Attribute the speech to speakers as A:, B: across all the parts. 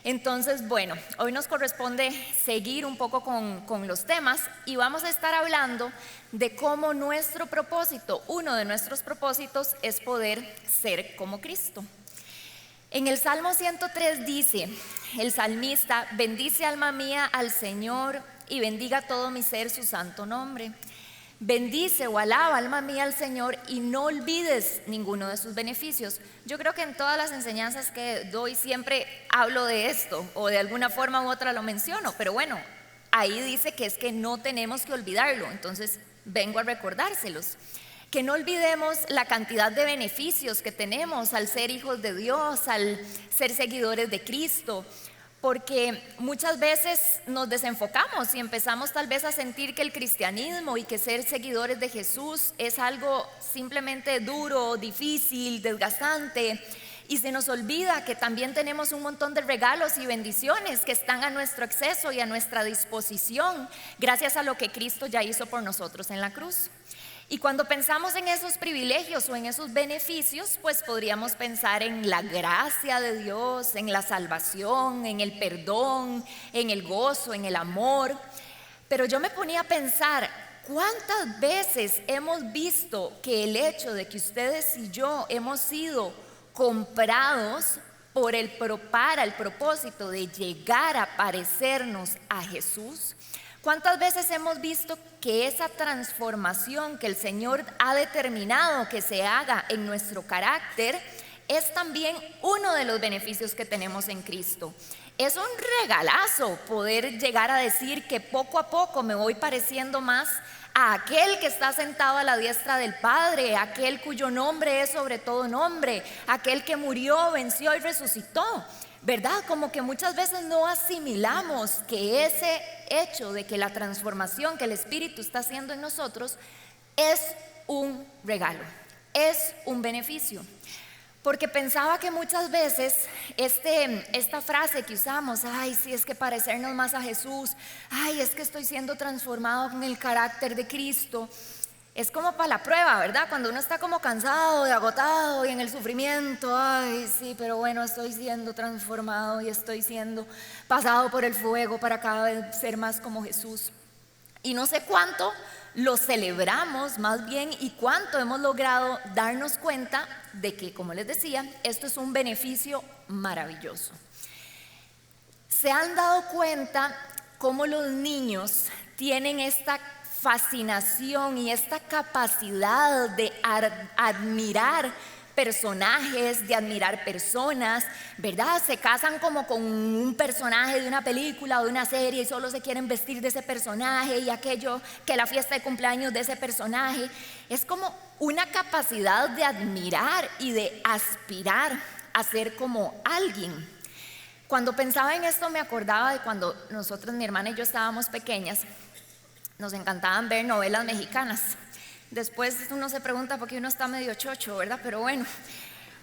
A: Entonces, bueno, hoy nos corresponde seguir un poco con los temas y vamos a estar hablando de cómo nuestro propósito, uno de nuestros propósitos es poder ser como Cristo. En el Salmo 103 dice el salmista: bendice alma mía al Señor y bendiga todo mi ser su santo nombre. Bendice o alaba alma mía al Señor y no olvides ninguno de sus beneficios. Yo creo que en todas las enseñanzas que doy siempre hablo de esto o de alguna forma u otra lo menciono, pero bueno, ahí dice que es que no tenemos que olvidarlo, entonces vengo a recordárselos. Que no olvidemos la cantidad de beneficios que tenemos al ser hijos de Dios, al ser seguidores de Cristo. Porque muchas veces nos desenfocamos y empezamos tal vez a sentir que el cristianismo y que ser seguidores de Jesús es algo simplemente duro, difícil, desgastante, y se nos olvida que también tenemos un montón de regalos y bendiciones que están a nuestro acceso y a nuestra disposición gracias a lo que Cristo ya hizo por nosotros en la cruz. Y cuando pensamos en esos privilegios o en esos beneficios, pues podríamos pensar en la gracia de Dios, en la salvación, en el perdón, en el gozo, en el amor. Pero yo me ponía a pensar, ¿cuántas veces hemos visto que el hecho de que ustedes y yo hemos sido comprados para el propósito de llegar a parecernos a Jesús? ¿Cuántas veces hemos visto que esa transformación que el Señor ha determinado que se haga en nuestro carácter es también uno de los beneficios que tenemos en Cristo? Es un regalazo poder llegar a decir que poco a poco me voy pareciendo más a aquel que está sentado a la diestra del Padre, aquel cuyo nombre es sobre todo nombre, aquel que murió, venció y resucitó. ¿Verdad? Como que muchas veces no asimilamos que ese hecho de que la transformación que el Espíritu está haciendo en nosotros es un regalo, es un beneficio. Porque pensaba que muchas veces esta frase que usamos, ay, sí, es que parecernos más a Jesús, ay, es que estoy siendo transformado en el carácter de Cristo, es como para la prueba, ¿verdad? Cuando uno está como cansado y agotado y en el sufrimiento, ay, sí, pero bueno, estoy siendo transformado y estoy siendo pasado por el fuego para cada vez ser más como Jesús. Y no sé cuánto lo celebramos más bien y cuánto hemos logrado darnos cuenta de que, como les decía, esto es un beneficio maravilloso. ¿Se han dado cuenta cómo los niños tienen esta fascinación y esta capacidad de admirar personajes, de admirar personas, ¿verdad? Se casan como con un personaje de una película o de una serie y solo se quieren vestir de ese personaje y aquello, que la fiesta de cumpleaños de ese personaje. Es como una capacidad de admirar y de aspirar a ser como alguien. Cuando pensaba en esto me acordaba de cuando nosotros, mi hermana y yo estábamos pequeñas. Nos encantaban ver novelas mexicanas. Después uno se pregunta por qué uno está medio chocho, ¿verdad? Pero bueno,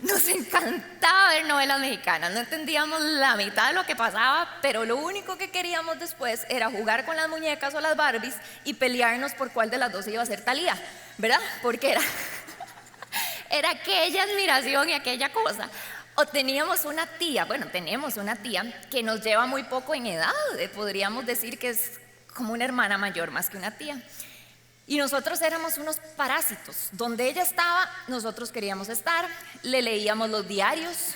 A: nos encantaba ver novelas mexicanas. No entendíamos la mitad de lo que pasaba, pero lo único que queríamos después era jugar con las muñecas o las Barbies y pelearnos por cuál de las dos iba a ser Thalía, ¿verdad? Porque era aquella admiración y aquella cosa. O teníamos una tía, tenemos una tía que nos lleva muy poco en edad, podríamos decir que es como una hermana mayor más que una tía. Y nosotros éramos unos parásitos. Donde ella estaba, nosotros queríamos estar. Le leíamos los diarios.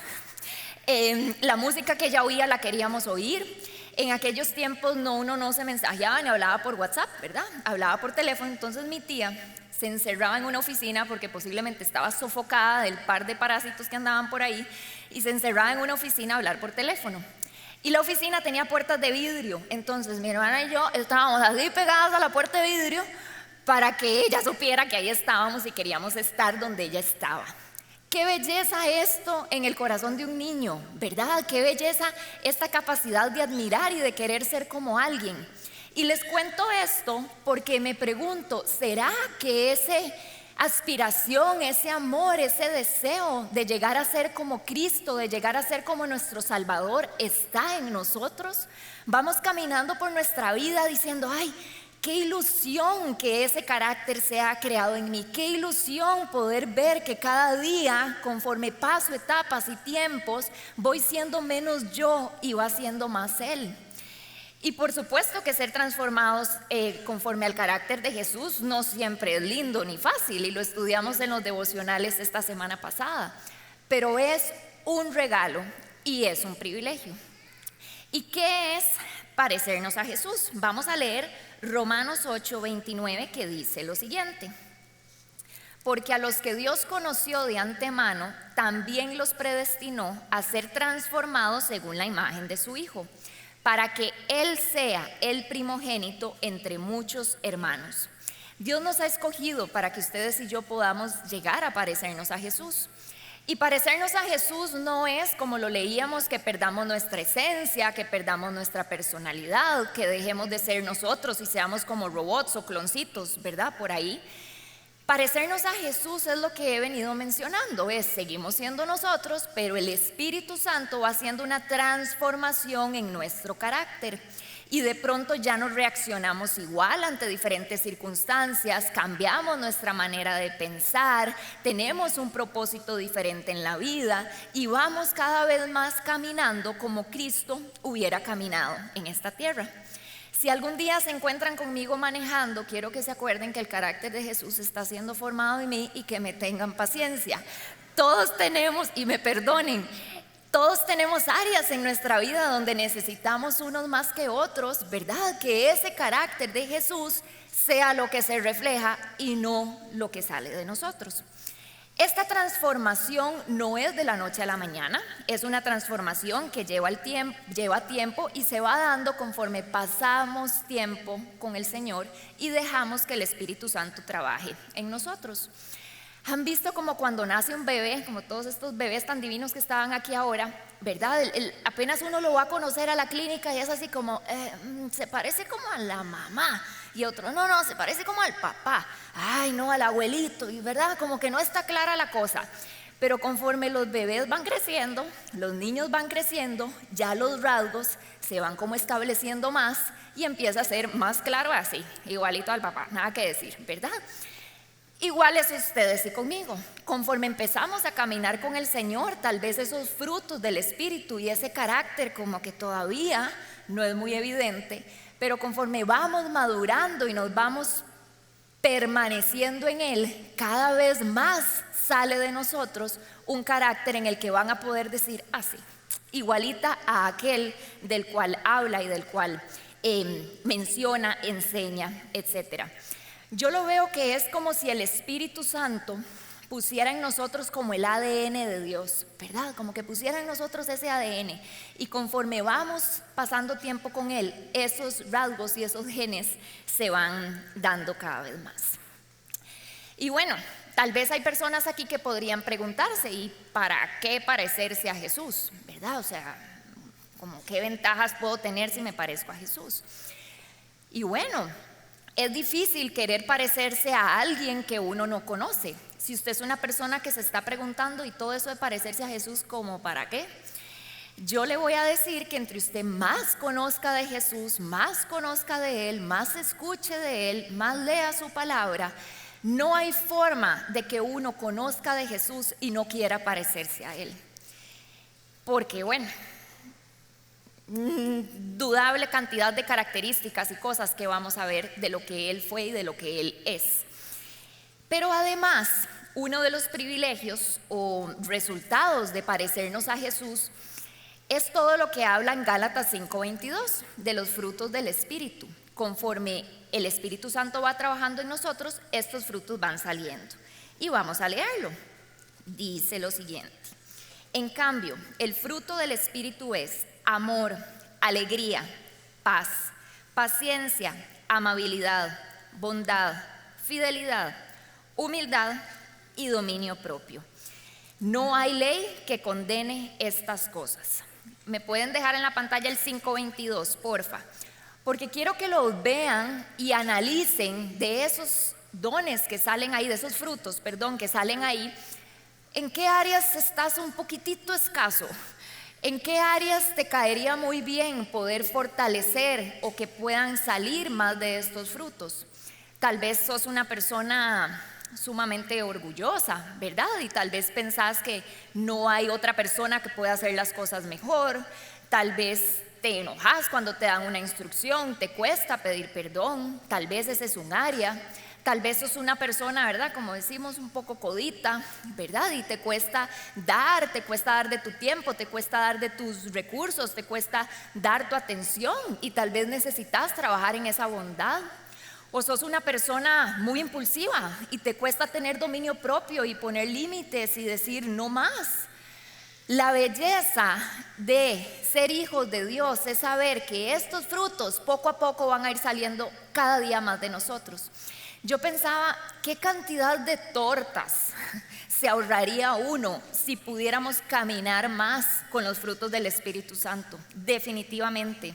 A: La música que ella oía la queríamos oír. En aquellos tiempos uno no se mensajeaba ni hablaba por WhatsApp, ¿verdad? Hablaba por teléfono. Entonces mi tía se encerraba en una oficina porque posiblemente estaba sofocada del par de parásitos que andaban por ahí, y se encerraba en una oficina a hablar por teléfono. Y la oficina tenía puertas de vidrio, entonces mi hermana y yo estábamos así pegadas a la puerta de vidrio para que ella supiera que ahí estábamos y queríamos estar donde ella estaba. Qué belleza esto en el corazón de un niño, ¿verdad? Qué belleza esta capacidad de admirar y de querer ser como alguien. Y les cuento esto porque me pregunto, ¿será que ese aspiración, ese amor, ese deseo de llegar a ser como Cristo, de llegar a ser como nuestro Salvador está en nosotros? Vamos caminando por nuestra vida diciendo, ay, Qué ilusión que ese carácter sea creado en mí. Qué ilusión poder ver que cada día, conforme paso etapas y tiempos, voy siendo menos yo y va siendo más Él. Y por supuesto que ser transformados conforme al carácter de Jesús no siempre es lindo ni fácil, y lo estudiamos en los devocionales esta semana pasada, pero es un regalo y es un privilegio. ¿Y qué es parecernos a Jesús? Vamos a leer Romanos 8:29, que dice lo siguiente: porque a los que Dios conoció de antemano, también los predestinó a ser transformados según la imagen de su Hijo, para que Él sea el primogénito entre muchos hermanos. Dios nos ha escogido para que ustedes y yo podamos llegar a parecernos a Jesús. Y parecernos a Jesús no es, como lo leíamos, que perdamos nuestra esencia, que perdamos nuestra personalidad, que dejemos de ser nosotros y seamos como robots o cloncitos, ¿verdad? Por ahí. Parecernos a Jesús es lo que he venido mencionando, seguimos siendo nosotros, pero el Espíritu Santo va haciendo una transformación en nuestro carácter. Y de pronto ya no reaccionamos igual ante diferentes circunstancias, cambiamos nuestra manera de pensar, tenemos un propósito diferente en la vida y vamos cada vez más caminando como Cristo hubiera caminado en esta tierra. Si algún día se encuentran conmigo manejando, quiero que se acuerden que el carácter de Jesús está siendo formado en mí y que me tengan paciencia. Todos tenemos, y me perdonen, todos tenemos áreas en nuestra vida donde necesitamos unos más que otros, ¿verdad? Que ese carácter de Jesús sea lo que se refleja y no lo que sale de nosotros. Esta transformación no es de la noche a la mañana, es una transformación que lleva tiempo y se va dando conforme pasamos tiempo con el Señor y dejamos que el Espíritu Santo trabaje en nosotros. ¿Han visto como cuando nace un bebé, como todos estos bebés tan divinos que estaban aquí ahora, ¿verdad? Apenas uno lo va a conocer a la clínica y es así como, se parece como a la mamá, y otro, no, se parece como al papá, ay no, al abuelito, y verdad, como que no está clara la cosa. Pero conforme los bebés van creciendo, los niños van creciendo, ya los rasgos se van como estableciendo más y empieza a ser más claro así, igualito al papá, nada que decir, ¿verdad? Iguales ustedes y conmigo. Conforme empezamos a caminar con el Señor, tal vez esos frutos del Espíritu y ese carácter como que todavía no es muy evidente, pero conforme vamos madurando y nos vamos permaneciendo en Él, cada vez más sale de nosotros un carácter en el que van a poder decir así, igualita a aquel del cual habla y del cual menciona, enseña, etcétera. Yo lo veo que es como si el Espíritu Santo pusiera en nosotros como el ADN de Dios, ¿verdad? Como que pusiera en nosotros ese ADN, y conforme vamos pasando tiempo con Él, esos rasgos y esos genes se van dando cada vez más. Y bueno, tal vez hay personas aquí que podrían preguntarse, ¿y para qué parecerse a Jesús? ¿Verdad? O sea, como qué ventajas puedo tener si me parezco a Jesús. Y bueno, es difícil querer parecerse a alguien que uno no conoce. Si usted es una persona que se está preguntando y todo eso de parecerse a Jesús, ¿como para qué? Yo le voy a decir que entre usted más conozca de Jesús, más conozca de Él, más escuche de Él, más lea su palabra, no hay forma de que uno conozca de Jesús y no quiera parecerse a Él. Porque bueno, dudable cantidad de características y cosas que vamos a ver de lo que Él fue y de lo que Él es. Pero además, uno de los privilegios o resultados de parecernos a Jesús es todo lo que habla en Gálatas 5:22 de los frutos del Espíritu. Conforme el Espíritu Santo va trabajando en nosotros, estos frutos van saliendo. Y vamos a leerlo. Dice lo siguiente: en cambio, el fruto del Espíritu es amor, alegría, paz, paciencia, amabilidad, bondad, fidelidad, humildad y dominio propio. No hay ley que condene estas cosas. ¿Me pueden dejar en la pantalla el 5:22, porfa? Porque quiero que los vean y analicen de esos dones que salen ahí, de esos frutos, que salen ahí. ¿En qué áreas estás un poquitito escaso? ¿En qué áreas te caería muy bien poder fortalecer o que puedan salir más de estos frutos? Tal vez sos una persona sumamente orgullosa, ¿verdad? Y tal vez pensás que no hay otra persona que pueda hacer las cosas mejor. Tal vez te enojas cuando te dan una instrucción, te cuesta pedir perdón. Tal vez ese es un área. Tal vez sos una persona, ¿verdad? Como decimos, un poco codita, ¿verdad? Y te cuesta dar de tu tiempo, te cuesta dar de tus recursos, te cuesta dar tu atención y tal vez necesitas trabajar en esa bondad. O sos una persona muy impulsiva y te cuesta tener dominio propio y poner límites y decir no más. La belleza de ser hijos de Dios es saber que estos frutos poco a poco van a ir saliendo cada día más de nosotros. Yo pensaba, ¿qué cantidad de tortas se ahorraría uno si pudiéramos caminar más con los frutos del Espíritu Santo? Definitivamente.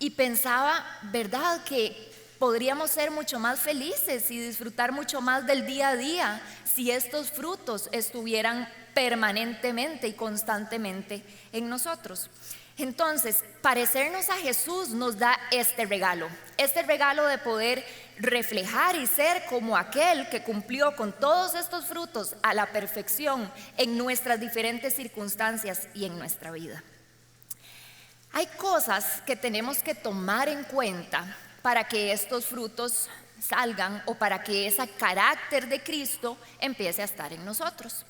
A: Y pensaba, ¿verdad?, que podríamos ser mucho más felices y disfrutar mucho más del día a día si estos frutos estuvieran permanentemente y constantemente en nosotros. Entonces, parecernos a Jesús nos da este regalo de poder reflejar y ser como aquel que cumplió con todos estos frutos a la perfección en nuestras diferentes circunstancias y en nuestra vida. Hay cosas que tenemos que tomar en cuenta para que estos frutos salgan o para que ese carácter de Cristo empiece a estar en nosotros.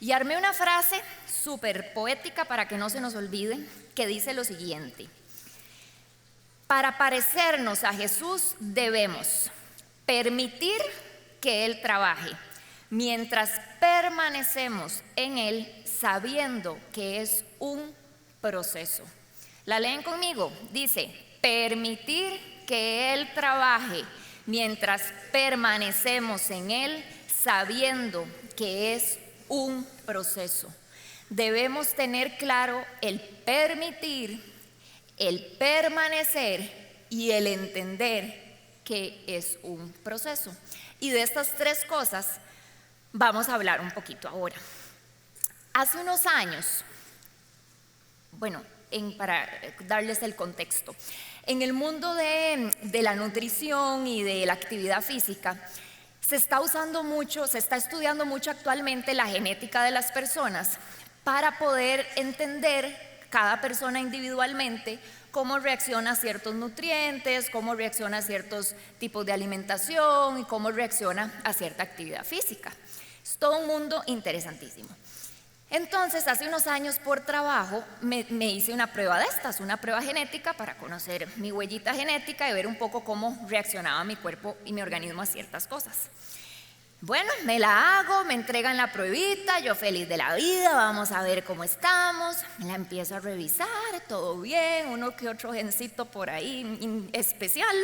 A: Y armé una frase súper poética para que no se nos olvide, que dice lo siguiente: para parecernos a Jesús debemos permitir que Él trabaje, mientras permanecemos en Él sabiendo que es un proceso. ¿La leen conmigo? Dice, permitir que Él trabaje, mientras permanecemos en Él sabiendo que es un proceso. Debemos tener claro el permitir, el permanecer y el entender que es un proceso. Y de estas tres cosas vamos a hablar un poquito ahora. Hace unos años, para darles el contexto, en el mundo de la nutrición y de la actividad física, se está estudiando mucho actualmente la genética de las personas para poder entender cada persona individualmente cómo reacciona a ciertos nutrientes, cómo reacciona a ciertos tipos de alimentación y cómo reacciona a cierta actividad física. Es todo un mundo interesantísimo. Entonces, hace unos años por trabajo me hice una prueba de estas, una prueba genética para conocer mi huellita genética y ver un poco cómo reaccionaba mi cuerpo y mi organismo a ciertas cosas. Bueno, me la hago, me entregan la pruebita, yo feliz de la vida, vamos a ver cómo estamos, la empiezo a revisar, todo bien, uno que otro gencito por ahí especial.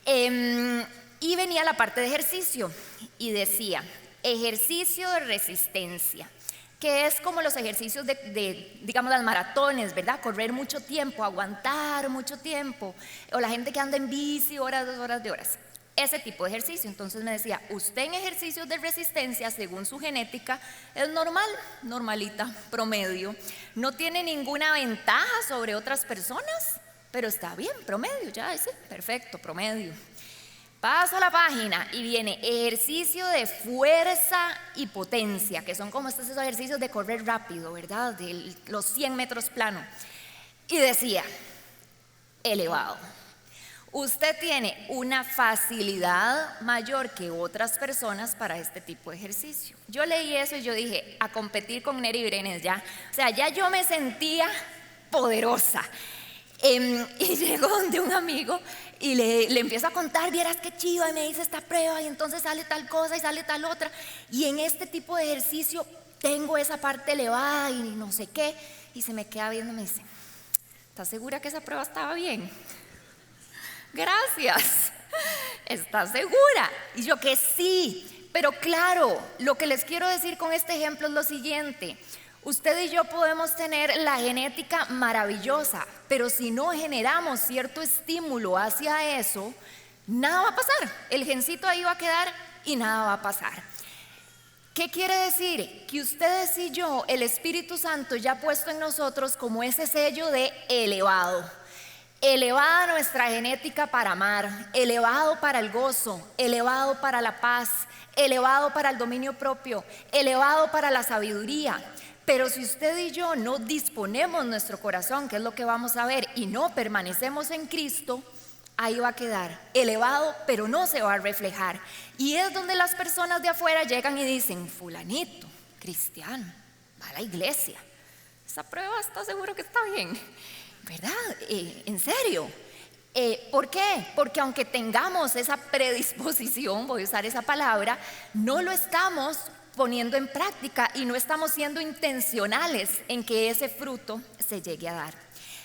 A: Y venía la parte de ejercicio y decía, ejercicio de resistencia, que es como los ejercicios digamos, las maratones, ¿verdad? Correr mucho tiempo, aguantar mucho tiempo, o la gente que anda en bici horas, 2 horas de horas. Ese tipo de ejercicio. Entonces me decía, usted en ejercicios de resistencia, según su genética, es normal, normalita, promedio. No tiene ninguna ventaja sobre otras personas, pero está bien, promedio, ya ese, perfecto, promedio. Paso a la página y viene ejercicio de fuerza y potencia, que son como estos ejercicios de correr rápido, ¿verdad? De los 100 metros plano. Y decía, elevado. Usted tiene una facilidad mayor que otras personas para este tipo de ejercicio. Yo leí eso y yo dije, a competir con Neri Brenes ya. O sea, ya yo me sentía poderosa. Y llegó donde un amigo y le empiezo a contar, vieras qué chido, y me dice esta prueba y entonces sale tal cosa y sale tal otra. Y en este tipo de ejercicio tengo esa parte elevada y no sé qué. Y se me queda viendo y me dice, ¿estás segura que esa prueba estaba bien? Gracias, ¿estás segura? Y yo que sí, pero claro, lo que les quiero decir con este ejemplo es lo siguiente: usted y yo podemos tener la genética maravillosa, pero si no generamos cierto estímulo hacia eso, nada va a pasar. El gencito ahí va a quedar y nada va a pasar. ¿Qué quiere decir? Que ustedes y yo, el Espíritu Santo ya ha puesto en nosotros como ese sello de elevado. Elevada nuestra genética para amar, elevado para el gozo, elevado para la paz, elevado para el dominio propio, elevado para la sabiduría. Pero si usted y yo no disponemos nuestro corazón, que es lo que vamos a ver, y no permanecemos en Cristo, ahí va a quedar elevado, pero no se va a reflejar. Y es donde las personas de afuera llegan y dicen: fulanito, cristiano, va a la iglesia, esa prueba está seguro que está bien, ¿verdad? ¿En serio? ¿Por qué? Porque aunque tengamos esa predisposición, voy a usar esa palabra, no lo estamos poniendo en práctica y no estamos siendo intencionales en que ese fruto se llegue a dar.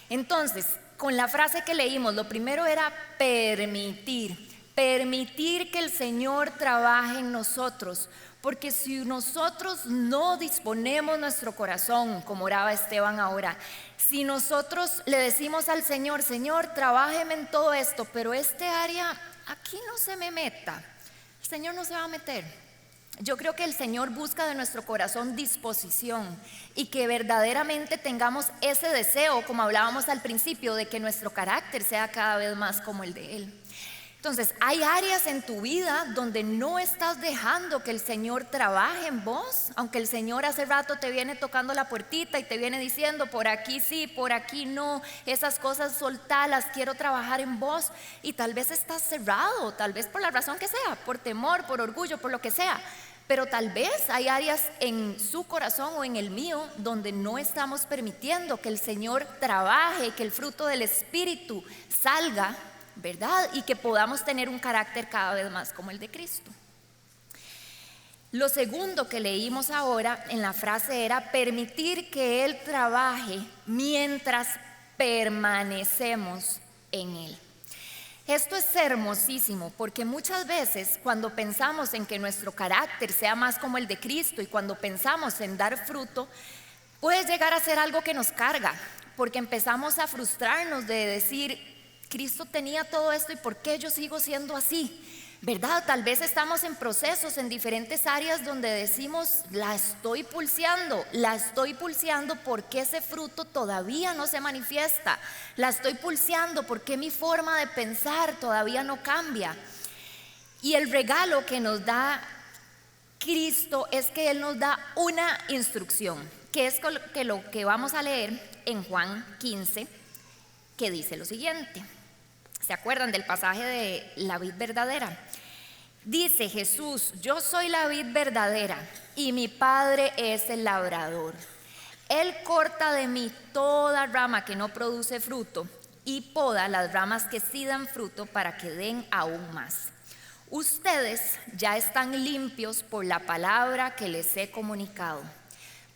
A: Entonces, con la frase que leímos, lo primero era permitir que el Señor trabaje en nosotros, porque si nosotros no disponemos nuestro corazón, como oraba Esteban ahora, si nosotros le decimos al Señor: Señor, trabájeme en todo esto, pero este área aquí no se me meta, el Señor no se va a meter. Yo creo que el Señor busca de nuestro corazón disposición y que verdaderamente tengamos ese deseo, como hablábamos al principio, de que nuestro carácter sea cada vez más como el de Él. Entonces, hay áreas en tu vida donde no estás dejando que el Señor trabaje en vos, aunque el Señor hace rato te viene tocando la puertita y te viene diciendo: por aquí sí, por aquí no, esas cosas soltalas, quiero trabajar en vos. Y tal vez estás cerrado, tal vez por la razón que sea, por temor, por orgullo, por lo que sea. Pero tal vez hay áreas en su corazón o en el mío donde no estamos permitiendo que el Señor trabaje, que el fruto del Espíritu salga, ¿verdad? Y que podamos tener un carácter cada vez más como el de Cristo. Lo segundo que leímos ahora en la frase era permitir que Él trabaje mientras permanecemos en Él. Esto es hermosísimo, porque muchas veces cuando pensamos en que nuestro carácter sea más como el de Cristo y cuando pensamos en dar fruto, puede llegar a ser algo que nos carga, porque empezamos a frustrarnos de decir: Cristo tenía todo esto y ¿por qué yo sigo siendo así? ¿Verdad? Tal vez estamos en procesos en diferentes áreas donde decimos: la estoy pulseando porque ese fruto todavía no se manifiesta, la estoy pulseando porque mi forma de pensar todavía no cambia. Y el regalo que nos da Cristo es que Él nos da una instrucción, que es lo que vamos a leer en Juan 15, que dice lo siguiente. ¿Se acuerdan del pasaje de la vid verdadera? Dice Jesús: yo soy la vid verdadera y mi Padre es el labrador. Él corta de mí toda rama que no produce fruto y poda las ramas que sí dan fruto para que den aún más. Ustedes ya están limpios por la palabra que les he comunicado.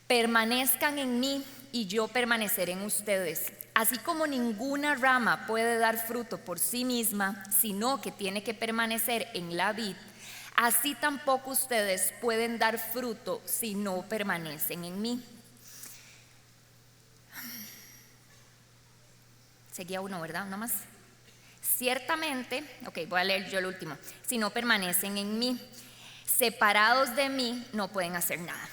A: Permanezcan en mí y yo permaneceré en ustedes. Así como ninguna rama puede dar fruto por sí misma, sino que tiene que permanecer en la vid, así tampoco ustedes pueden dar fruto si no permanecen en mí. Seguía uno, ¿verdad? ¿No más? Ciertamente, voy a leer yo el último. Si no permanecen en mí, separados de mí, no pueden hacer nada.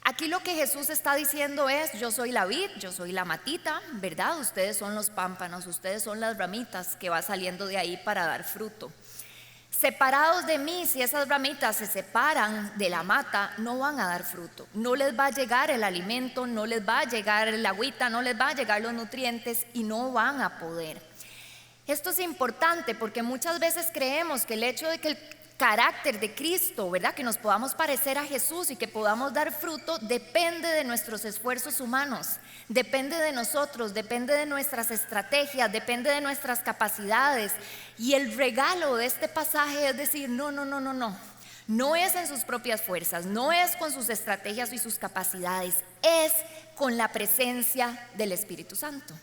A: Aquí lo que Jesús está diciendo es: yo soy la vid, yo soy la matita, ¿verdad? Ustedes son los pámpanos, ustedes son las ramitas que va saliendo de ahí para dar fruto. Separados de mí, si esas ramitas se separan de la mata, no van a dar fruto. No les va a llegar el alimento, no les va a llegar el agüita, no les va a llegar los nutrientes y no van a poder. Esto es importante porque muchas veces creemos que el hecho de que el carácter de Cristo, ¿verdad?, que nos podamos parecer a Jesús y que podamos dar fruto, depende de nuestros esfuerzos humanos, depende de nosotros, depende de nuestras estrategias, depende de nuestras capacidades. Y el regalo de este pasaje es decir: no es en sus propias fuerzas, no es con sus estrategias y sus capacidades, es con la presencia del Espíritu Santo.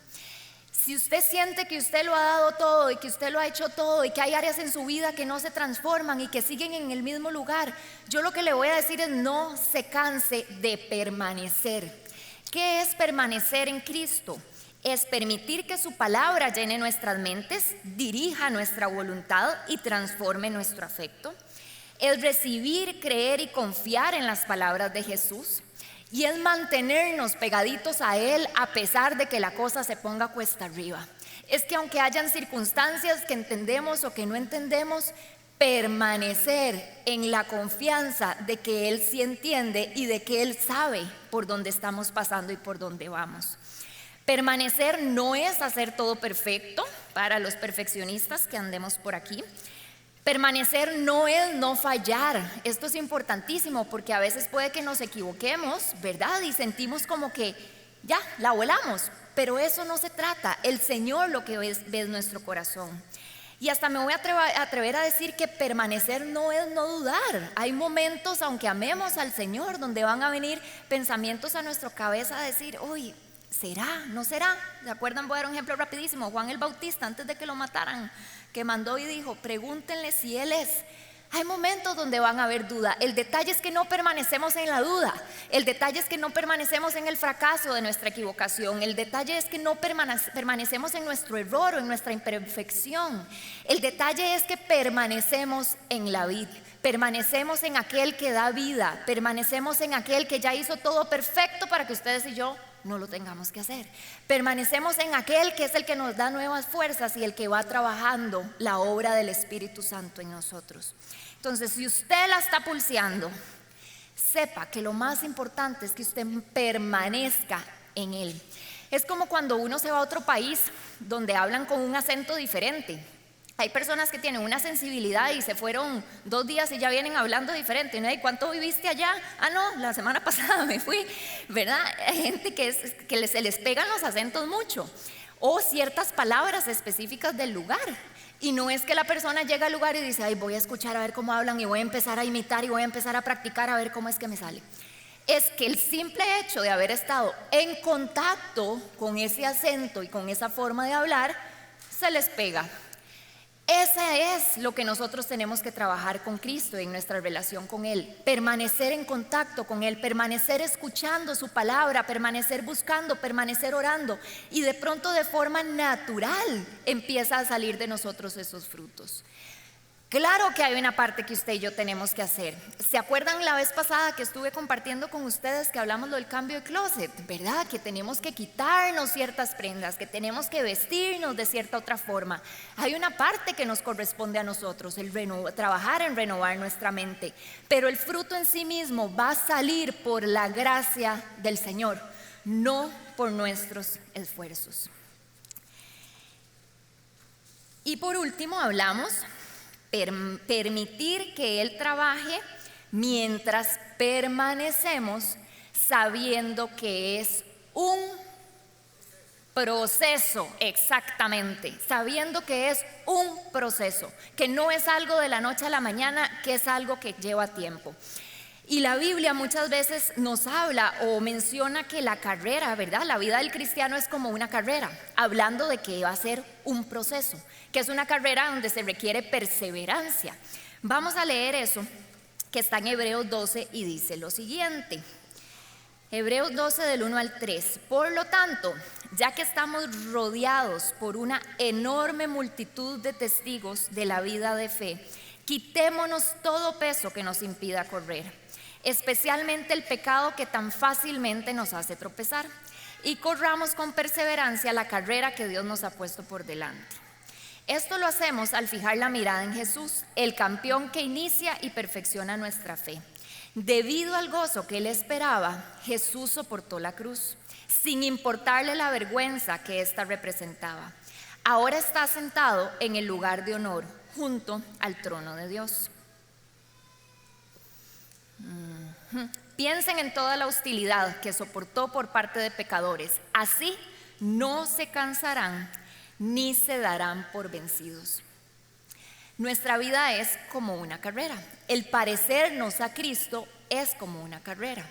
A: Si usted siente que usted lo ha dado todo y que usted lo ha hecho todo y que hay áreas en su vida que no se transforman y que siguen en el mismo lugar, yo lo que le voy a decir es: no se canse de permanecer. ¿Qué es permanecer en Cristo? Es permitir que su palabra llene nuestras mentes, dirija nuestra voluntad y transforme nuestro afecto. es recibir, creer y confiar en las palabras de Jesús, y es mantenernos pegaditos a Él a pesar de que la cosa se ponga cuesta arriba. Es que aunque hayan circunstancias que entendemos o que no entendemos, permanecer en la confianza de que Él sí entiende y de que Él sabe por dónde estamos pasando y por dónde vamos. Permanecer no es hacer todo perfecto para los perfeccionistas que andemos por aquí. Permanecer no es no fallar. Esto es importantísimo porque a veces puede que nos equivoquemos, ¿verdad? Y sentimos como que ya, la volamos, pero eso no se trata. El Señor lo que ve es nuestro corazón. Y hasta me voy a atrever a decir que permanecer no es no dudar. Hay momentos, aunque amemos al Señor, donde van a venir pensamientos a nuestra cabeza a decir, uy, ¿será? ¿No será? ¿Se acuerdan? Voy a dar un ejemplo rapidísimo. Juan el Bautista, antes de que lo mataran, que mandó y dijo, pregúntenle si Él es. Hay momentos donde van a haber duda. El detalle es que no permanecemos en la duda. El detalle es que no permanecemos en el fracaso de nuestra equivocación. El detalle es que no permanecemos en nuestro error o en nuestra imperfección. El detalle es que permanecemos en la vid. Permanecemos en aquel que da vida. Permanecemos en aquel que ya hizo todo perfecto para que ustedes y yo no lo tengamos que hacer. Permanecemos en aquel que es el que nos da nuevas fuerzas y el que va trabajando la obra del Espíritu Santo en nosotros. Entonces, si usted la está pulseando, sepa que lo más importante es que usted permanezca en Él. Es como cuando uno se va a otro país donde hablan con un acento diferente. Hay personas que tienen una sensibilidad y se fueron 2 días y ya vienen hablando diferente, ¿no? ¿Y cuánto viviste allá? Ah, no, la semana pasada me fui, ¿verdad? Hay gente que se les pegan los acentos mucho, o ciertas palabras específicas del lugar. Y no es que la persona llega al lugar y dice, ay, voy a escuchar a ver cómo hablan y voy a empezar a imitar y voy a empezar a practicar a ver cómo es que me sale. Es que el simple hecho de haber estado en contacto con ese acento y con esa forma de hablar, se les pega. Ese es lo que nosotros tenemos que trabajar con Cristo en nuestra relación con Él. Permanecer en contacto con Él, permanecer escuchando su palabra, permanecer buscando, permanecer orando. Y de pronto de forma natural empieza a salir de nosotros esos frutos. Claro que hay una parte que usted y yo tenemos que hacer. ¿Se acuerdan la vez pasada que estuve compartiendo con ustedes que hablamos del cambio de closet? ¿Verdad? Que tenemos que quitarnos ciertas prendas, que tenemos que vestirnos de cierta otra forma. Hay una parte que nos corresponde a nosotros, trabajar en renovar nuestra mente. Pero el fruto en sí mismo va a salir por la gracia del Señor, no por nuestros esfuerzos. Y por último hablamos permitir que Él trabaje mientras permanecemos sabiendo que es un proceso, exactamente, sabiendo que es un proceso, que no es algo de la noche a la mañana, que es algo que lleva tiempo. Y la Biblia muchas veces nos habla o menciona que la carrera, ¿verdad? La vida del cristiano es como una carrera, hablando de que va a ser un proceso, que es una carrera donde se requiere perseverancia. Vamos a leer eso, que está en Hebreos 12 y dice lo siguiente. Hebreos 12 del 1 al 3. Por lo tanto, ya que estamos rodeados por una enorme multitud de testigos de la vida de fe, quitémonos todo peso que nos impida correr, especialmente el pecado que tan fácilmente nos hace tropezar, y corramos con perseverancia la carrera que Dios nos ha puesto por delante. Esto lo hacemos al fijar la mirada en Jesús, el campeón que inicia y perfecciona nuestra fe. Debido al gozo que Él esperaba, Jesús soportó la cruz, sin importarle la vergüenza que ésta representaba. Ahora está sentado en el lugar de honor, junto al trono de Dios. Piensen en toda la hostilidad que soportó por parte de pecadores. Así no se cansarán ni se darán por vencidos. Nuestra vida es como una carrera. El parecernos a Cristo es como una carrera.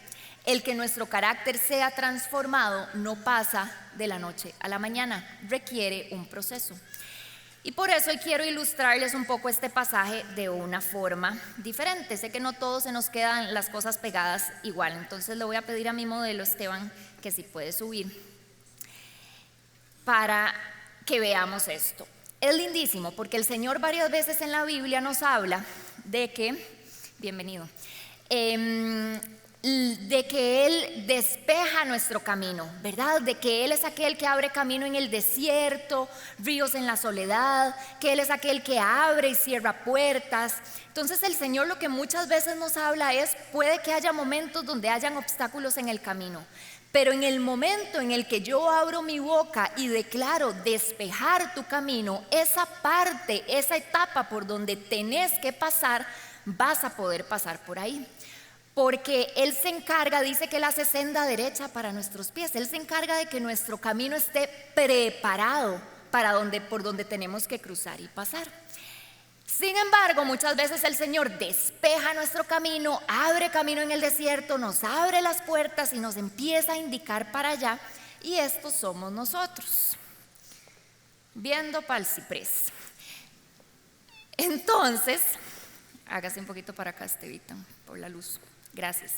A: El que nuestro carácter sea transformado no pasa de la noche a la mañana, requiere un proceso. Y por eso hoy quiero ilustrarles un poco este pasaje de una forma diferente. Sé que no todos se nos quedan las cosas pegadas igual, entonces le voy a pedir a mi modelo Esteban que si puede subir para que veamos esto. Es lindísimo porque el Señor varias veces en la Biblia nos habla de que bienvenido. De que Él despeja nuestro camino, ¿verdad? De que Él es aquel que abre camino en el desierto, ríos en la soledad, que Él es aquel que abre y cierra puertas. Entonces el Señor lo que muchas veces nos habla es, puede que haya momentos donde hayan obstáculos en el camino, pero en el momento en el que yo abro mi boca y declaro despejar tu camino, esa parte, esa etapa por donde tenés que pasar, vas a poder pasar por ahí. Porque Él se encarga, dice que Él hace senda derecha para nuestros pies. Él se encarga de que nuestro camino esté preparado para por donde tenemos que cruzar y pasar. Sin embargo, muchas veces el Señor despeja nuestro camino, abre camino en el desierto, nos abre las puertas y nos empieza a indicar para allá. Y estos somos nosotros, viendo para el ciprés. Entonces, hágase un poquito para acá, Estevita, por la luz. Gracias.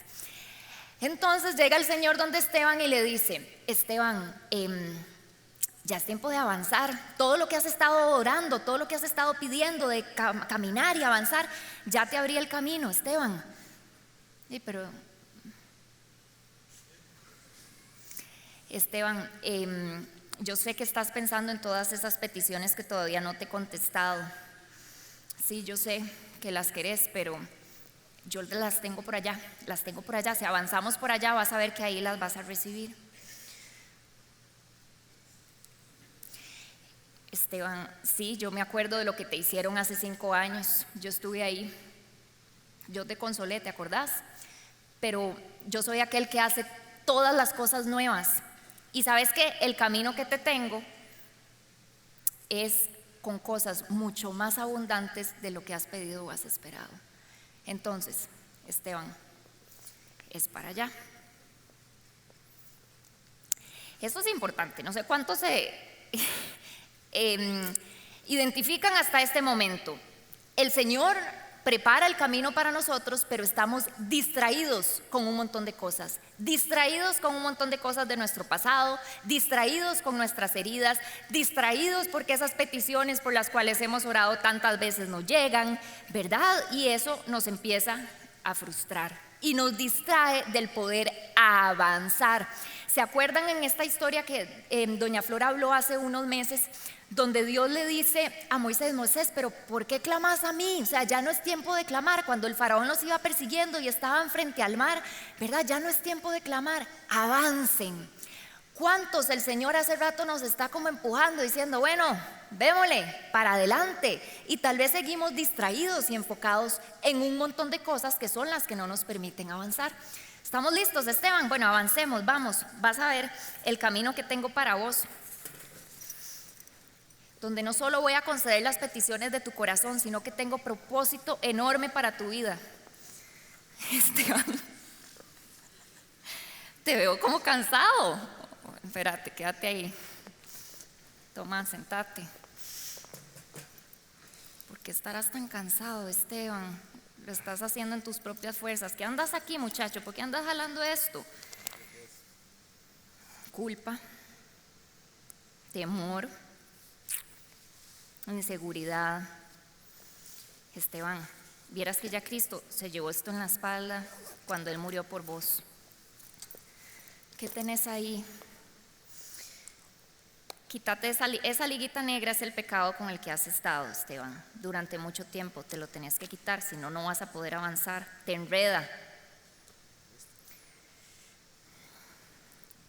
A: Entonces llega el Señor donde Esteban y le dice: Esteban, ya es tiempo de avanzar. Todo lo que has estado orando, todo lo que has estado pidiendo de caminar y avanzar, ya te abrí el camino, Esteban. Sí, pero Esteban, yo sé que estás pensando en todas esas peticiones que todavía no te he contestado. Sí, yo sé que las querés, pero yo las tengo por allá, las tengo por allá. Si avanzamos por allá, vas a ver que ahí las vas a recibir. Esteban, sí, yo me acuerdo de lo que te hicieron hace 5 años. Yo estuve ahí, yo te consolé, ¿te acordás? Pero yo soy aquel que hace todas las cosas nuevas. Y sabes que el camino que te tengo es con cosas mucho más abundantes de lo que has pedido o has esperado. Entonces, Esteban, es para allá. Esto es importante, no sé cuántos se identifican hasta este momento. El Señor prepara el camino para nosotros, pero estamos distraídos con un montón de cosas, distraídos con un montón de cosas de nuestro pasado, distraídos con nuestras heridas, distraídos porque esas peticiones por las cuales hemos orado tantas veces no llegan, ¿verdad? Y eso nos empieza a frustrar y nos distrae del poder avanzar. ¿Se acuerdan en esta historia que doña Flora habló hace unos meses, donde Dios le dice a Moisés: Moisés, pero ¿por qué clamas a mí? O sea, ya no es tiempo de clamar. Cuando el faraón los iba persiguiendo y estaban frente al mar, ¿verdad? Ya no es tiempo de clamar, avancen. ¿Cuántos el Señor hace rato nos está como empujando, diciendo: bueno, vémosle para adelante? Y tal vez seguimos distraídos y enfocados en un montón de cosas que son las que no nos permiten avanzar. ¿Estamos listos, Esteban? Bueno, avancemos, vamos. Vas a ver el camino que tengo para vos, donde no solo voy a conceder las peticiones de tu corazón, sino que tengo propósito enorme para tu vida. Esteban, te veo como cansado. Espérate, quédate ahí. Toma, sentate. ¿Por qué estarás tan cansado, Esteban? Lo estás haciendo en tus propias fuerzas. ¿Qué andas aquí, muchacho? ¿Por qué andas jalando esto? Culpa, temor, inseguridad. Esteban, vieras que ya Cristo se llevó esto en la espalda cuando Él murió por vos. ¿Qué tenés ahí? Quítate esa liguita negra. Es el pecado con el que has estado, Esteban, durante mucho tiempo. Te lo tenés que quitar, si no, no vas a poder avanzar. Te enreda.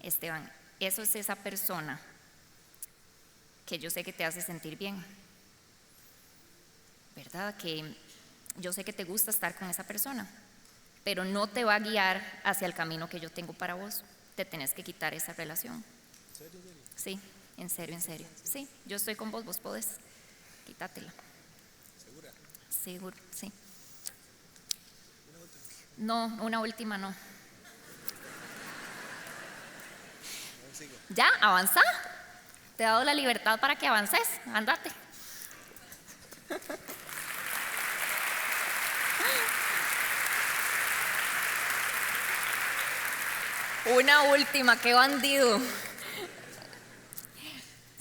A: Esteban, eso es esa persona que yo sé que te hace sentir bien, ¿verdad? Que yo sé que te gusta estar con esa persona, pero no te va a guiar hacia el camino que yo tengo para vos. Te tenés que quitar esa relación.
B: ¿En serio?
A: Sí, en serio, en serio. Sí, yo estoy con vos, vos podés. Quítatela.
B: ¿Segura?
A: Seguro, sí.
B: ¿Una última?
A: No, una última no.
B: A ver, sigo.
A: ¿Ya? ¿Avanza? Te he dado la libertad para que avances. Ándate. Una última, qué bandido.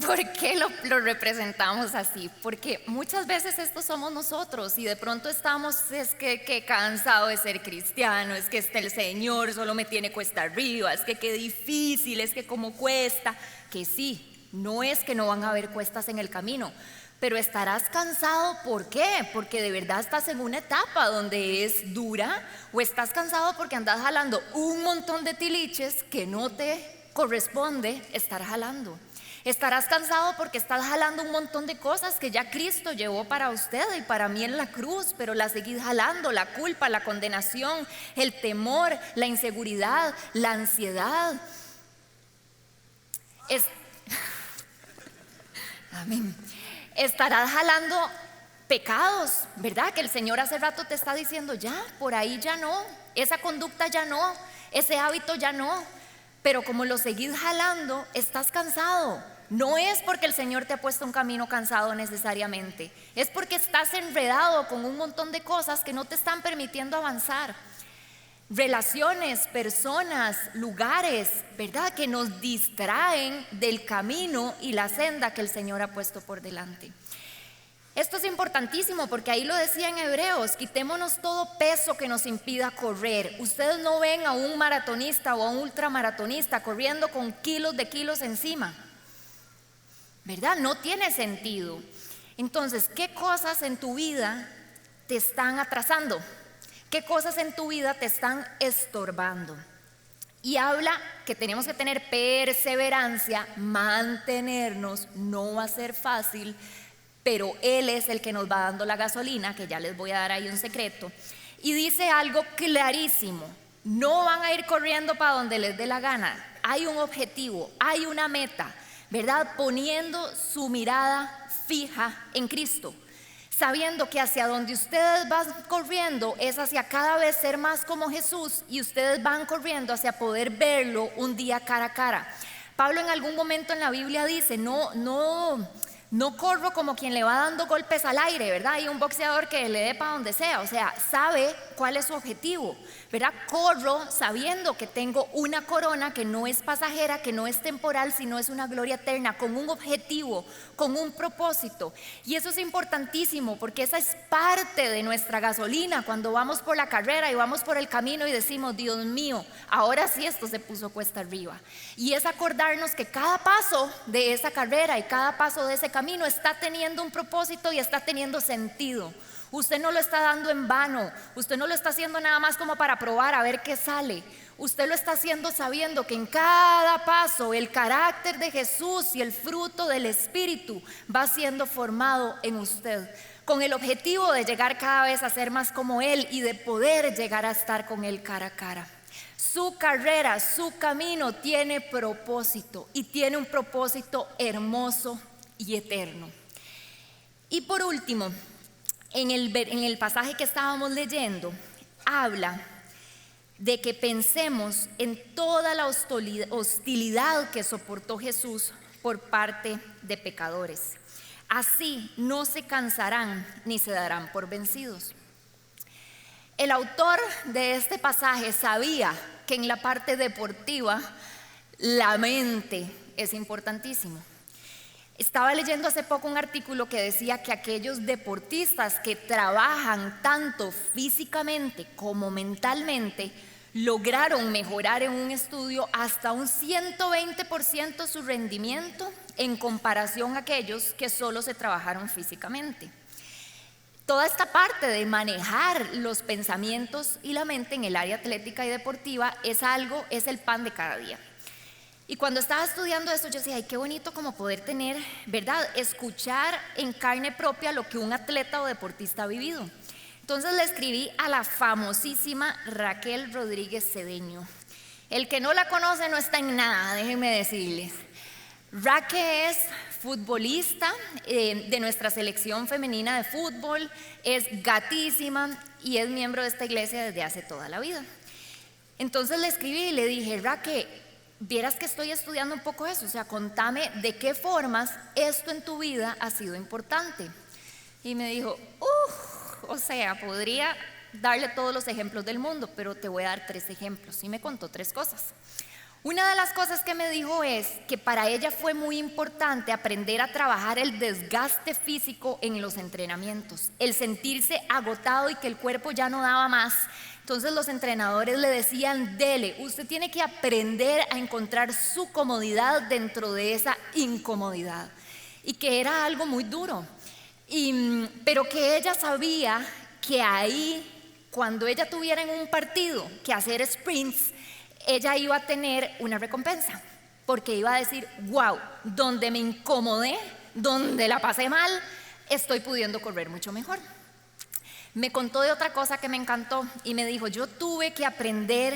A: ¿Por qué lo representamos así? Porque muchas veces estos somos nosotros y de pronto estamos, es que cansado de ser cristiano, es que el Señor solo me tiene cuesta arriba, es que qué difícil, es que cómo cuesta, que sí, no es que no van a haber cuestas en el camino, pero estarás cansado, ¿por qué? Porque de verdad estás en una etapa donde es dura, o estás cansado porque andas jalando un montón de tiliches que no te corresponde estar jalando. Estarás cansado porque estás jalando un montón de cosas que ya Cristo llevó para usted y para mí en la cruz, pero las seguís jalando: la culpa, la condenación, el temor, la inseguridad, la ansiedad. Amén. Estarás jalando pecados, ¿verdad? Que el Señor hace rato te está diciendo: ya, por ahí ya no, esa conducta ya no, ese hábito ya no. Pero como lo seguís jalando, estás cansado. No es porque el Señor te ha puesto un camino cansado necesariamente, es porque estás enredado con un montón de cosas que no te están permitiendo avanzar. Relaciones, personas, lugares, ¿verdad? Que nos distraen del camino y la senda que el Señor ha puesto por delante. Esto es importantísimo porque ahí lo decía en Hebreos: quitémonos todo peso que nos impida correr. Ustedes no ven a un maratonista o a un ultramaratonista corriendo con kilos de kilos encima, ¿verdad? No tiene sentido. Entonces, ¿qué cosas en tu vida te están atrasando? ¿Qué cosas en tu vida te están estorbando? Y habla que tenemos que tener perseverancia, mantenernos, no va a ser fácil, pero Él es el que nos va dando la gasolina, que ya les voy a dar ahí un secreto. Y dice algo clarísimo: no van a ir corriendo para donde les dé la gana. Hay un objetivo, hay una meta, ¿verdad? Poniendo su mirada fija en Cristo, sabiendo que hacia donde ustedes van corriendo es hacia cada vez ser más como Jesús, y ustedes van corriendo hacia poder verlo un día cara a cara. Pablo en algún momento en la Biblia dice: no corro como quien le va dando golpes al aire, ¿verdad? Hay un boxeador que le dé para donde sea, o sea, sabe cuál es su objetivo, ¿verdad? Corro sabiendo que tengo una corona que no es pasajera, que no es temporal, sino es una gloria eterna, con un objetivo, con un propósito. Y eso es importantísimo porque esa es parte de nuestra gasolina cuando vamos por la carrera y vamos por el camino y decimos: Dios mío, ahora sí esto se puso cuesta arriba. Y es acordarnos que cada paso de esa carrera y cada paso de ese camino está teniendo un propósito y está teniendo sentido. Usted no lo está dando en vano, usted no lo está haciendo nada más como para probar a ver qué sale. Usted lo está haciendo sabiendo que en cada paso el carácter de Jesús y el fruto del Espíritu va siendo formado en usted, con el objetivo de llegar cada vez a ser más como Él y de poder llegar a estar con Él cara a cara. Su carrera, su camino tiene propósito, y tiene un propósito hermoso y eterno. Y por último, en el pasaje que estábamos leyendo, habla de que pensemos en toda la hostilidad que soportó Jesús por parte de pecadores. Así no se cansarán ni se darán por vencidos. El autor de este pasaje sabía que en la parte deportiva la mente es importantísimo. Estaba leyendo hace poco un artículo que decía que aquellos deportistas que trabajan tanto físicamente como mentalmente lograron mejorar en un estudio hasta un 120% su rendimiento en comparación a aquellos que solo se trabajaron físicamente. Toda esta parte de manejar los pensamientos y la mente en el área atlética y deportiva es el pan de cada día. Y cuando estaba estudiando esto, yo decía: ay, qué bonito como poder tener, ¿verdad? Escuchar en carne propia lo que un atleta o deportista ha vivido. Entonces le escribí a la famosísima Raquel Rodríguez Cedeño. El que no la conoce no está en nada, déjenme decirles. Raquel es futbolista de nuestra selección femenina de fútbol, es gatísima y es miembro de esta iglesia desde hace toda la vida. Entonces le escribí y le dije: Raquel, vieras que estoy estudiando un poco eso, o sea, contame de qué formas esto en tu vida ha sido importante. Y me dijo: o sea, podría darle todos los ejemplos del mundo, pero te voy a dar 3 ejemplos. Y me contó 3 cosas. Una de las cosas que me dijo es que para ella fue muy importante aprender a trabajar el desgaste físico en los entrenamientos, el sentirse agotado y que el cuerpo ya no daba más. Entonces los entrenadores le decían: dele, usted tiene que aprender a encontrar su comodidad dentro de esa incomodidad, y que era algo muy duro, pero que ella sabía que ahí, cuando ella tuviera en un partido que hacer sprints, ella iba a tener una recompensa, porque iba a decir: wow, donde me incomodé, donde la pasé mal, estoy pudiendo correr mucho mejor. Me contó de otra cosa que me encantó y me dijo: yo tuve que aprender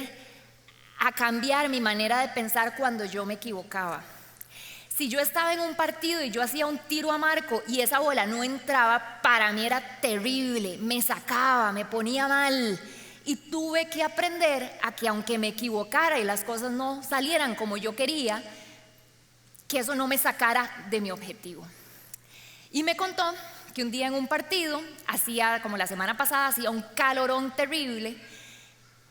A: a cambiar mi manera de pensar cuando yo me equivocaba. Si yo estaba en un partido y yo hacía un tiro a marco y esa bola no entraba, para mí era terrible, me sacaba, me ponía mal. Y tuve que aprender a que, aunque me equivocara y las cosas no salieran como yo quería, que eso no me sacara de mi objetivo. Y me contó que un día en un partido, como la semana pasada, hacía un calorón terrible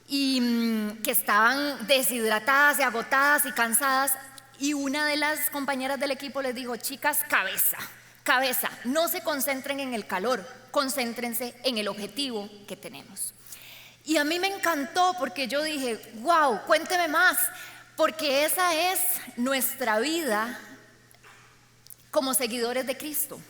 A: y que estaban deshidratadas y agotadas y cansadas, y una de las compañeras del equipo les dijo: chicas, cabeza, no se concentren en el calor, concéntrense en el objetivo que tenemos. Y a mí me encantó, porque yo dije: wow, cuénteme más, porque esa es nuestra vida como seguidores de Cristo.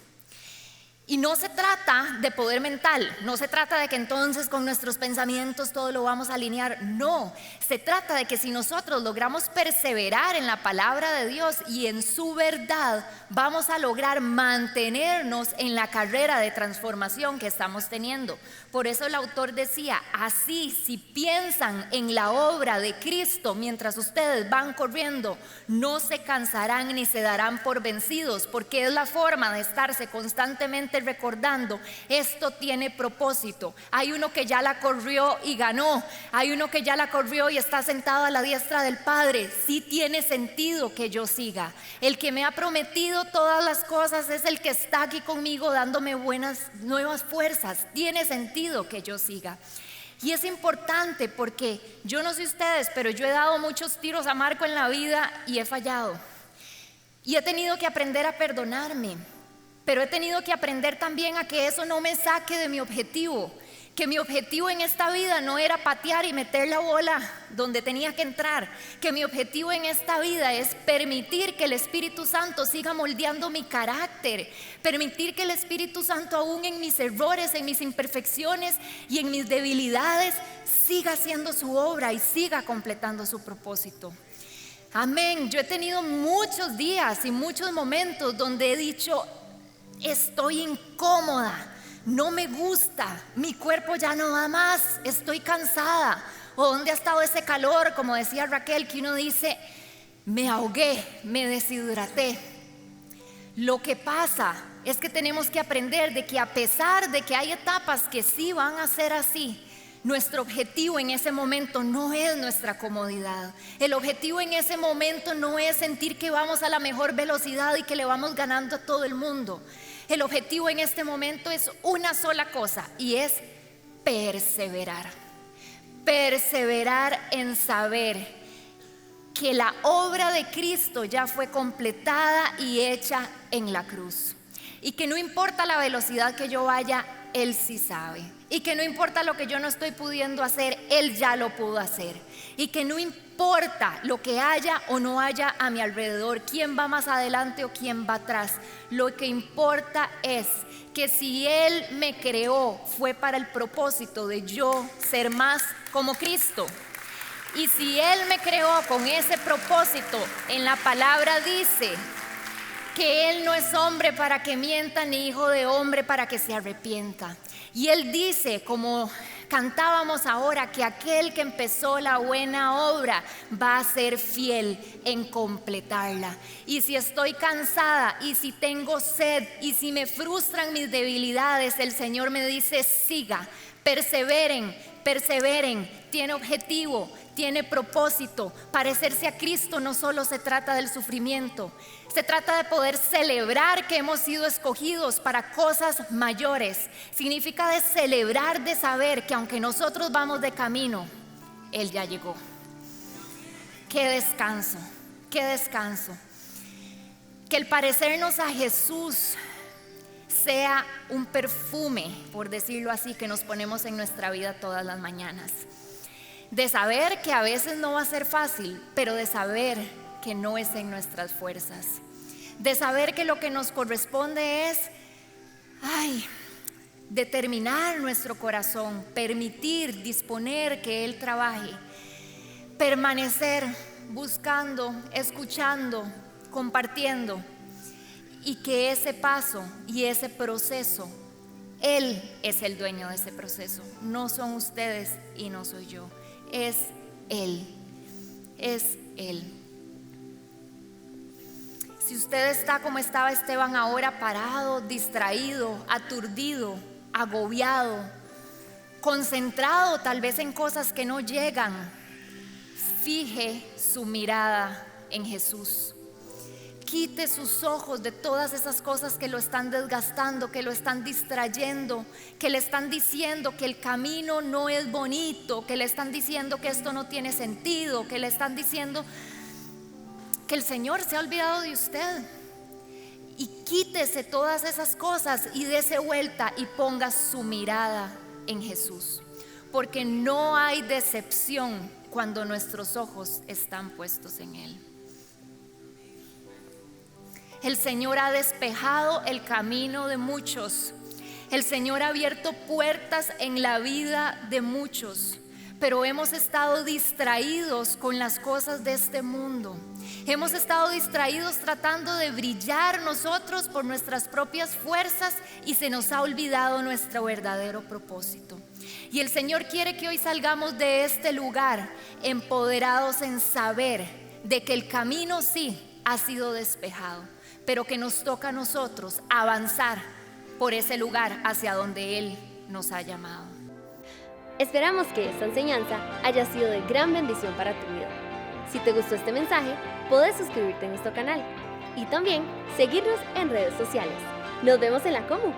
A: Y no se trata de poder mental, no se trata de que entonces con nuestros pensamientos todo lo vamos a alinear, no, se trata de que si nosotros logramos perseverar en la palabra de Dios y en su verdad, vamos a lograr mantenernos en la carrera de transformación que estamos teniendo. Por eso el autor decía: así, si piensan en la obra de Cristo mientras ustedes van corriendo, no se cansarán ni se darán por vencidos, porque es la forma de estarse constantemente recordando: esto tiene propósito. Hay uno que ya la corrió y ganó, hay uno que ya la corrió y está sentado a la diestra del Padre. Sí tiene sentido que yo siga. El que me ha prometido todas las cosas es el que está aquí conmigo dándome nuevas fuerzas. Tiene sentido que yo siga. Y es importante, porque yo no sé ustedes, pero yo he dado muchos tiros a marco en la vida y he fallado, y he tenido que aprender a perdonarme, pero he tenido que aprender también a que eso no me saque de mi objetivo, que mi objetivo en esta vida no era patear y meter la bola donde tenía que entrar, que mi objetivo en esta vida es permitir que el Espíritu Santo siga moldeando mi carácter, permitir que el Espíritu Santo, aún en mis errores, en mis imperfecciones y en mis debilidades, siga haciendo su obra y siga completando su propósito. Amén. Yo he tenido muchos días y muchos momentos donde he dicho: estoy incómoda, no me gusta, mi cuerpo ya no da más, estoy cansada. O ¿dónde ha estado ese calor? Como decía Raquel, que uno dice: me ahogué, me deshidraté. Lo que pasa es que tenemos que aprender de que, a pesar de que hay etapas que sí van a ser así, nuestro objetivo en ese momento no es nuestra comodidad. El objetivo en ese momento no es sentir que vamos a la mejor velocidad y que le vamos ganando a todo el mundo. El objetivo en este momento es una sola cosa, y es perseverar. Perseverar en saber que la obra de Cristo ya fue completada y hecha en la cruz, y que no importa la velocidad que yo vaya, Él sí sabe, y que no importa lo que yo no estoy pudiendo hacer, Él ya lo pudo hacer, y que no importa lo que haya o no haya a mi alrededor, quién va más adelante o quién va atrás. Lo que importa es que si Él me creó, fue para el propósito de yo ser más como Cristo. Y si Él me creó con ese propósito, en la palabra dice que Él no es hombre para que mienta, ni hijo de hombre para que se arrepienta. Y Él dice, como cantábamos ahora, que aquel que empezó la buena obra va a ser fiel en completarla. Y si estoy cansada, y si tengo sed, y si me frustran mis debilidades, el Señor me dice: siga, perseveren, tiene objetivo, tiene propósito. Parecerse a Cristo no solo se trata del sufrimiento, se trata de poder celebrar que hemos sido escogidos para cosas mayores. Significa de celebrar, de saber que aunque nosotros vamos de camino, Él ya llegó. qué descanso, qué descanso. Que el parecernos a Jesús sea un perfume, por decirlo así, que nos ponemos en nuestra vida todas las mañanas. De saber que a veces no va a ser fácil, pero de saber que no es en nuestras fuerzas. De saber que lo que nos corresponde es, determinar nuestro corazón, permitir, disponer que Él trabaje, permanecer buscando, escuchando, compartiendo, y que ese paso y ese proceso, Él es el dueño de ese proceso. No son ustedes y no soy yo, es Él, es Él. Si usted está como estaba Esteban ahora, parado, distraído, aturdido, agobiado, concentrado tal vez en cosas que no llegan, fije su mirada en Jesús. Quite sus ojos de todas esas cosas que lo están desgastando, que lo están distrayendo, que le están diciendo que el camino no es bonito, que le están diciendo que esto no tiene sentido, que le están diciendo que el Señor se ha olvidado de usted. Y quítese todas esas cosas y dése vuelta y ponga su mirada en Jesús, porque no hay decepción cuando nuestros ojos están puestos en Él. El Señor ha despejado el camino de muchos. El Señor ha abierto puertas en la vida de muchos, pero hemos estado distraídos con las cosas de este mundo. Hemos estado distraídos tratando de brillar nosotros por nuestras propias fuerzas y se nos ha olvidado nuestro verdadero propósito. Y el Señor quiere que hoy salgamos de este lugar empoderados en saber de que el camino sí ha sido despejado, pero que nos toca a nosotros avanzar por ese lugar hacia donde Él nos ha llamado.
C: Esperamos que esta enseñanza haya sido de gran bendición para tu vida. Si te gustó este mensaje, puedes suscribirte a nuestro canal y también seguirnos en redes sociales. Nos vemos en la Comu.